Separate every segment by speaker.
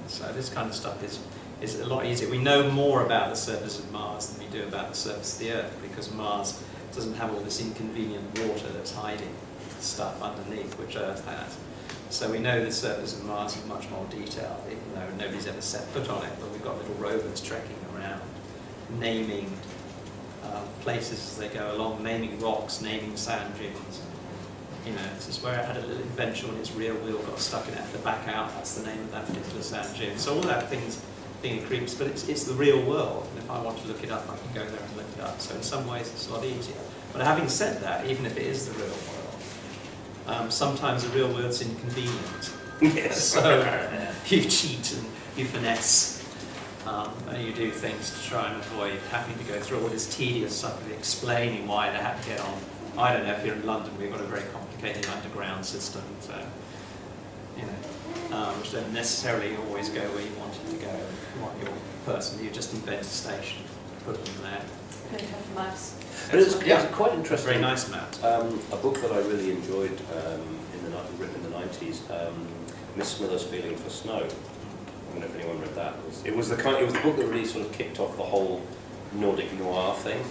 Speaker 1: So this kind of stuff is a lot easier. We know more about the surface of Mars than we do about the surface of the Earth, because Mars doesn't have all this inconvenient water that's hiding stuff underneath, which Earth has. So we know the surface of Mars in much more detail, even though nobody's ever set foot on it, but we've got little rovers trekking around, naming places as they go along, naming rocks, naming sand dunes. You know, this is where it had a little invention when its rear wheel got stuck in it, had to back out, that's the name of that particular sand dune. So all that thing creeps, but it's the real world, and if I want to look it up, I can go there and look it up. So in some ways it's a lot easier. But having said that, even if it is the real world, sometimes the real world's inconvenient.
Speaker 2: Yes.
Speaker 1: So you cheat and you finesse, and you do things to try and avoid having to go through all this tedious stuff of explaining why they have to get on. I don't know if here in London we've got a very complicated underground system, so, you know, which don't necessarily always go where you want it to go. You want your person, you just invent a station, put them there.
Speaker 3: Can you have maps?
Speaker 2: But it's quite interesting.
Speaker 1: Very nice map.
Speaker 2: A book that I really enjoyed written in the 90s, Miss Smiller's Feeling for Snow. I don't know if anyone read that. It was the book that really sort of kicked off the whole Nordic noir thing.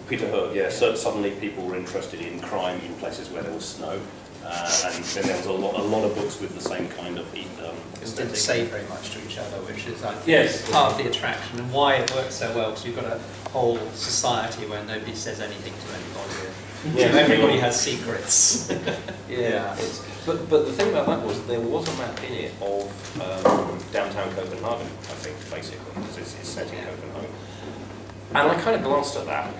Speaker 2: Peter Hoeg, yeah. So suddenly people were interested in crime in places where there was snow, and then there was a lot of books with the same kind of
Speaker 1: It didn't say very much to each other, which is, I think,
Speaker 2: yes,
Speaker 1: part of the attraction and why it works so well, because you've got a whole society where nobody says anything to anybody.
Speaker 2: Yeah,
Speaker 1: everybody has secrets.
Speaker 2: Yeah. But the thing about that was there was a map in it of downtown Copenhagen, I think, basically, because it's set in Copenhagen. And I kind of glanced at that,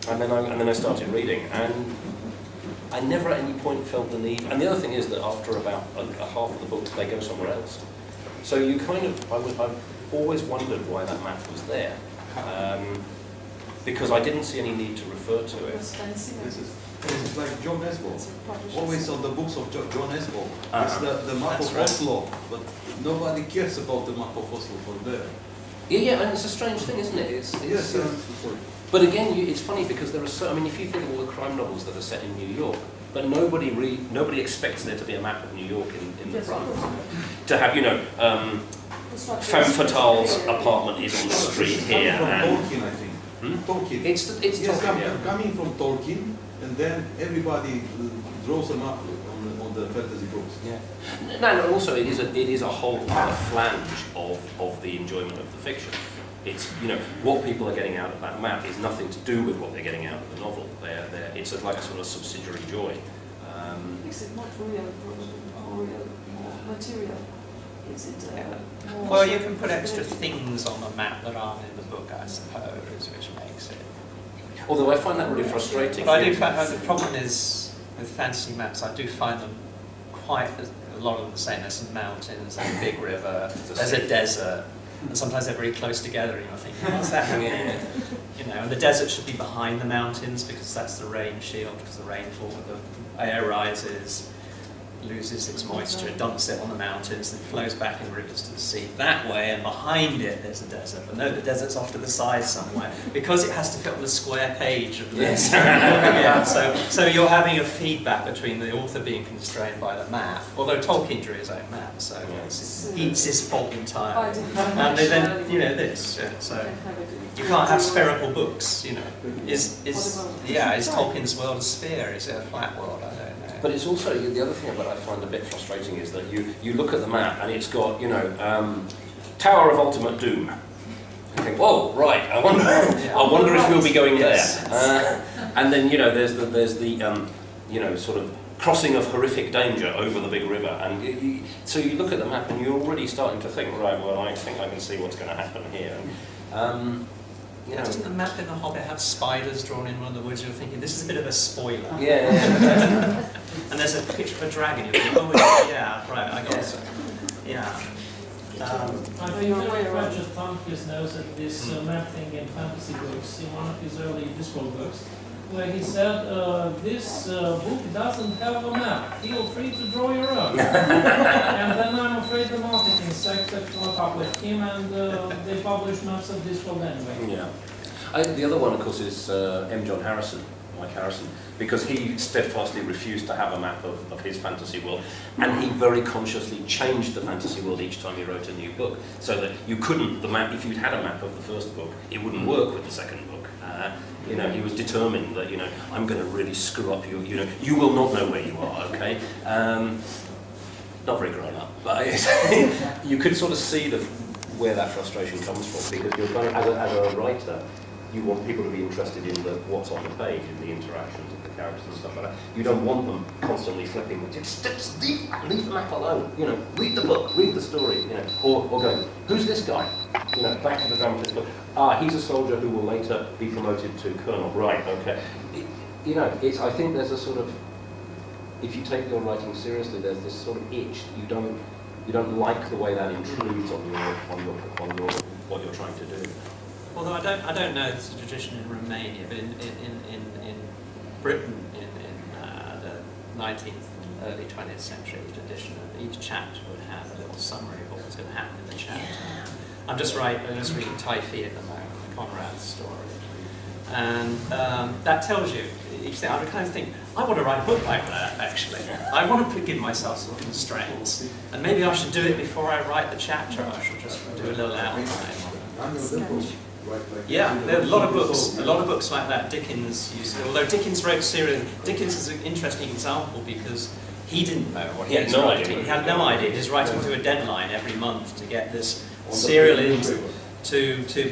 Speaker 2: and then I started reading, and I never at any point felt the need. And the other thing is that after about a half of the book, they go somewhere else. So you kind of, I've always wondered why that map was there, because I didn't see any need to refer to it.
Speaker 4: This is like John Nesbo. Always on the books of John Nesbo. It's the map of Oslo, but nobody cares about the map of Oslo for there.
Speaker 2: Yeah, and it's a strange thing, isn't it?
Speaker 4: Yes.
Speaker 2: But again, it's funny because there are so. I mean, if you think of all the crime novels that are set in New York, but nobody expects there to be a map of New York in the front. To have, you know, femme fatale's apartment is on the street here, and
Speaker 4: Tolkien, I think. Tolkien.
Speaker 2: It's Tolkien,
Speaker 4: coming from Tolkien, and then everybody draws a map on the fantasy books.
Speaker 2: Yeah. No, and also it is a whole other flange of the enjoyment of the fiction. It's, you know, what people are getting out of that map is nothing to do with what they're getting out of the novel. It's like a sort of subsidiary joy.
Speaker 3: Is it not real material? Is it
Speaker 1: Well, you can put extra things on the map that aren't in the book, I suppose, which makes it.
Speaker 2: Although I find that really frustrating.
Speaker 1: But I do find the problem is with fantasy maps, I do find them quite a lot of them the same. There's some mountains, there's a big river, there's a desert, and sometimes they're very close together, and you're thinking, what's that happening? You know, and the desert should be behind the mountains because that's the rain shield, because the rainfall, the air rises, loses its moisture, dumps it on the mountains, and flows back in rivers to the sea. That way, and behind it, there's a desert. But no, the desert's off to the side somewhere because it has to fit on the square page of the
Speaker 2: Yes.
Speaker 1: yeah, so you're having a feedback between the author being constrained by the map, although Tolkien drew his own map, so it's his fault entirely. And then, you know, this, so you can't have spherical books, you know. Is Tolkien's world a sphere? Is it a flat world? I don't know.
Speaker 2: But it's also, the other thing that I find a bit frustrating is that you look at the map and it's got, you know, Tower of Ultimate Doom. You think, whoa, right, I wonder if we'll be going there. And then, you know, there's the you know, sort of crossing of horrific danger over the big river. And so you look at the map and you're already starting to think, right, well, I think I can see what's going to happen here.
Speaker 1: Yeah, doesn't the map in The Hobbit have spiders drawn in one of the woods? You're thinking, this is a bit of a spoiler.
Speaker 2: Yeah.
Speaker 1: And there's a picture of a dragon. You're thinking, oh, yeah, right, I got it. Yeah.
Speaker 5: I think Roger Tomkins knows that this map thing in fantasy books, in one of his early Discworld books, where he said, this book doesn't have a map, feel free to draw your own. And then I'm afraid the marketing sector caught up with him, and they published maps of Discworld anyway.
Speaker 2: Yeah. The other one, of course, is M. John Harrison, Mike Harrison, because he steadfastly refused to have a map of his fantasy world, and he very consciously changed the fantasy world each time he wrote a new book, so that you couldn't, the map, if you'd had a map of the first book, it wouldn't work with the second book. You know, he was determined that, you know, I'm going to really screw up you, you know, you will not know where you are, okay? Not very grown up, but you could sort of see where that frustration comes from, because you're kind of, as a writer, you want people to be interested in what's on the page, in the interactions of the characters and stuff like that. You don't want them constantly flipping. Just leave the map alone. You know, read the book, read the story. You know, or go, who's this guy? You know, back to the dramatist book. He's a soldier who will later be promoted to colonel. Right? Okay. You know, I think there's a sort of, if you take your writing seriously, there's this sort of itch. You don't like the way that intrudes on your what you're trying to do.
Speaker 1: Although I don't know it's a tradition in Romania, but in Britain in the 19th and early 20th century, the tradition of each chapter would have a little summary of what was going to happen in the chapter. I'm just reading Tai Phi at the moment, Conrad's story, and that tells you each thing. I would kind of think, I want to write a book like that. Actually, I want to give myself some constraints, and maybe I should do it before I write the chapter. I should just do a little outline. Yeah, there are a lot of books like that. Dickens used to, although Dickens wrote serial. Dickens is an interesting example because he didn't know what he was writing. He had no idea. He was writing to a deadline every month to get this serial into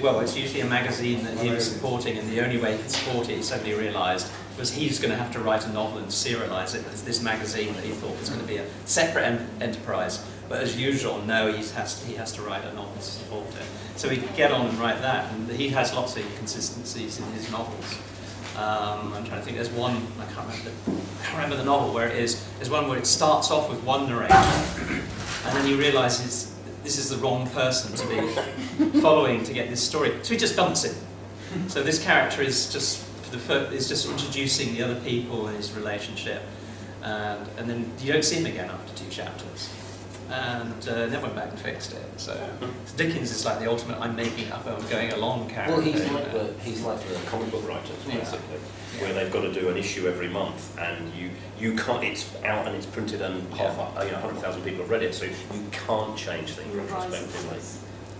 Speaker 1: well, it's usually a magazine that he was supporting, and the only way he could support it, he suddenly realised, was he was going to have to write a novel and serialise it as this magazine that he thought was going to be a separate enterprise. But as usual, no, he has to write a novel to support it. So he'd get on and write that, and he has lots of inconsistencies in his novels. I'm trying to think, there's one, I can't remember the novel where it is. There's one where it starts off with one narrator, and then he realises this is the wrong person to be following to get this story. So he just dumps him. So this character is just introducing the other people in his relationship, and then you don't see him again after 2 chapters. And never went back and fixed it. So Dickens is like the ultimate "I'm making up, I'm going along" character.
Speaker 2: Well, he's like the comic book writers, basically, where they've got to do an issue every month, and you can't. It's out and it's printed, and 100,000 people have read it, so you can't change things retrospectively.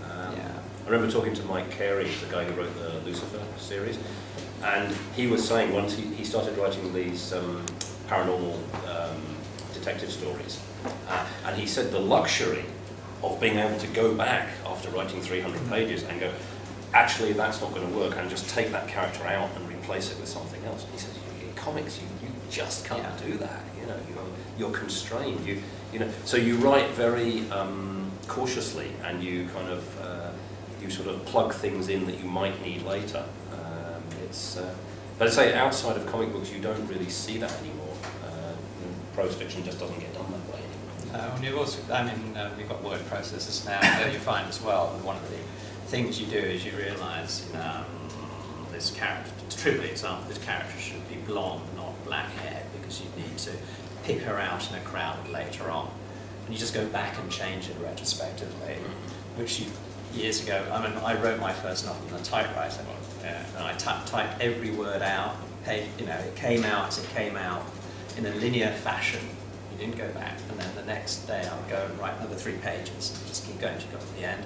Speaker 2: I remember talking to Mike Carey, the guy who wrote the Lucifer series, and he was saying once he started writing these paranormal detective stories. And he said the luxury of being able to go back after writing 300 pages and go, actually that's not going to work, and just take that character out and replace it with something else. And he says, in comics you just can't do that. You know, you're constrained. You know, so you write very cautiously, and you kind of you sort of plug things in that you might need later. But I say outside of comic books you don't really see that anymore. Prose fiction just doesn't get done that way anymore.
Speaker 1: And you've also, we've got word processors now, that you find as well, that one of the things you do is you realise this character, trivial example, this character should be blonde, not black-haired, because you need to pick her out in a crowd later on. And you just go back and change it retrospectively, which years ago, I wrote my first novel on a typewriter, and I typed every word out, it came out as it came out, in a linear fashion. You didn't go back, and then the next day I would go and write another 3 pages, and just keep going until you got to the end.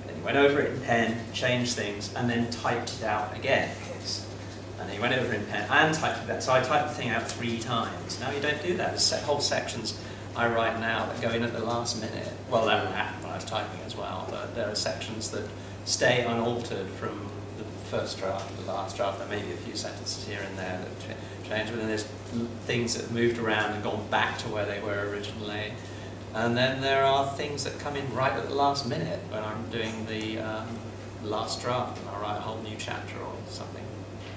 Speaker 1: And then you went over it in pen, changed things, and then typed it out again. And then you went over it in pen and typed it out. So I typed the thing out 3 times. Now you don't do that. There's whole sections I write now that go in at the last minute. Well, that happened when I was typing as well, but there are sections that stay unaltered from the first draft to the last draft. There may be a few sentences here and there that change, but then there's things that moved around and gone back to where they were originally. And then there are things that come in right at the last minute when I'm doing the last draft, and I write a whole new chapter or something.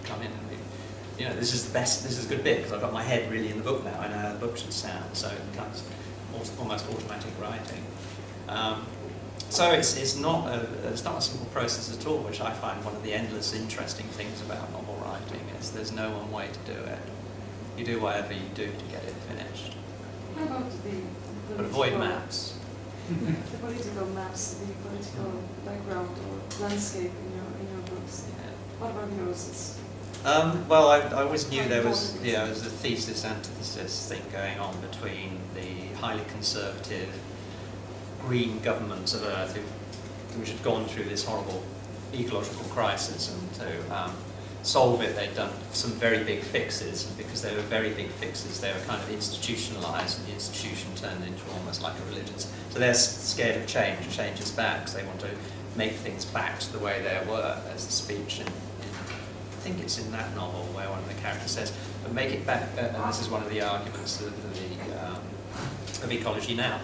Speaker 1: Come in and this is a good bit because I've got my head really in the book now. I know how the book should sound, so it becomes almost automatic writing. So it's not a simple process at all, which I find one of the endless interesting things about novel writing is there's no one way to do it. You do whatever you do to get it finished.
Speaker 3: What about
Speaker 1: But avoid maps.
Speaker 3: The political maps, the political background or landscape in your books?
Speaker 1: Yeah.
Speaker 3: What about yours?
Speaker 1: Well, I always knew there was a thesis-antithesis thing going on between the highly conservative green governments of Earth, which had gone through this horrible ecological crisis, and to solve it, they'd done some very big fixes, and because they were very big fixes, they were kind of institutionalized, and the institution turned into almost like a religion. So they're scared of change. Change is bad, because they want to make things back to the way they were. There's a speech I think it's in that novel where one of the characters says, but make it back, and this is one of the arguments of ecology now.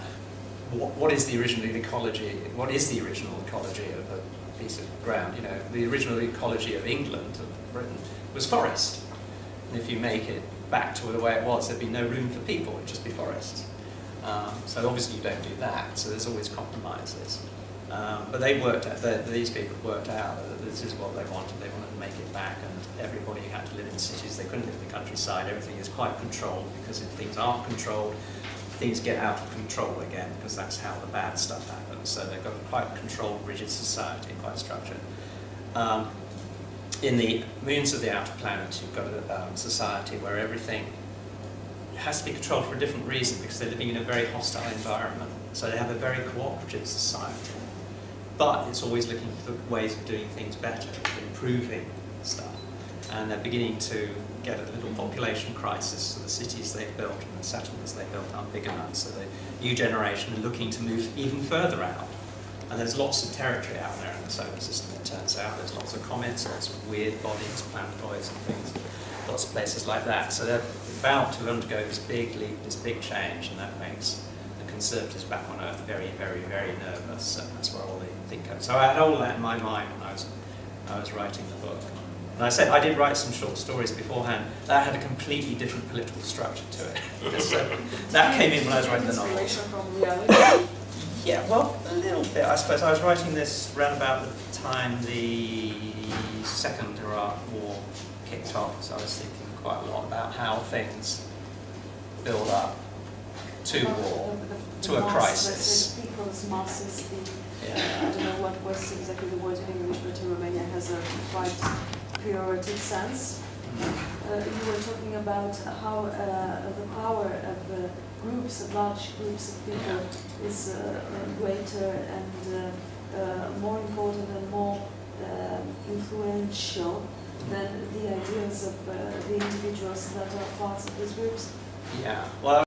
Speaker 1: What is the original ecology? What is the original ecology of a piece of ground? You know, the original ecology of England, of Britain, was forest. And if you make it back to the way it was, there'd be no room for people, it'd just be forests. So obviously you don't do that, so there's always compromises. But they worked out, these people worked out that this is what they wanted. They wanted to make it back, and everybody had to live in cities. They couldn't live in the countryside. Everything is quite controlled, because if things aren't controlled, things get out of control again, because that's how the bad stuff happens. So they've got a quite controlled, rigid society, quite structured. In the moons of the outer planets, you've got a society where everything has to be controlled for a different reason, because they're living in a very hostile environment. So they have a very cooperative society. But it's always looking for ways of doing things better, improving stuff. And they're beginning to get a little population crisis, so the cities they've built and the settlements they've built aren't big enough, so the new generation are looking to move even further out. And there's lots of territory out there in the solar system, it turns out. There's lots of comets, lots of weird bodies, planetoids and things, lots of places like that. So they're about to undergo this big leap, this big change, and that makes the conservatives back on Earth very, very, very nervous. And that's where all the think of. So I had all that in my mind when I was writing the book. And I said I did write some short stories beforehand that had a completely different political structure to it. So that came in when I was writing the novel.
Speaker 3: Inspiration from reality?
Speaker 1: Yeah, well, a little bit. I suppose I was writing this around about the time the Second Iraq War kicked off, so I was thinking quite a lot about how things build up to war, to a crisis.
Speaker 3: The people's masses,
Speaker 1: Yeah.
Speaker 3: I don't know what was exactly the word in English, but in Romania has a quite pejorative sense. You were talking about how the power of groups, of large groups of people, is greater and more important and more influential than the ideas of the individuals that are parts of these groups.
Speaker 1: Yeah. Well,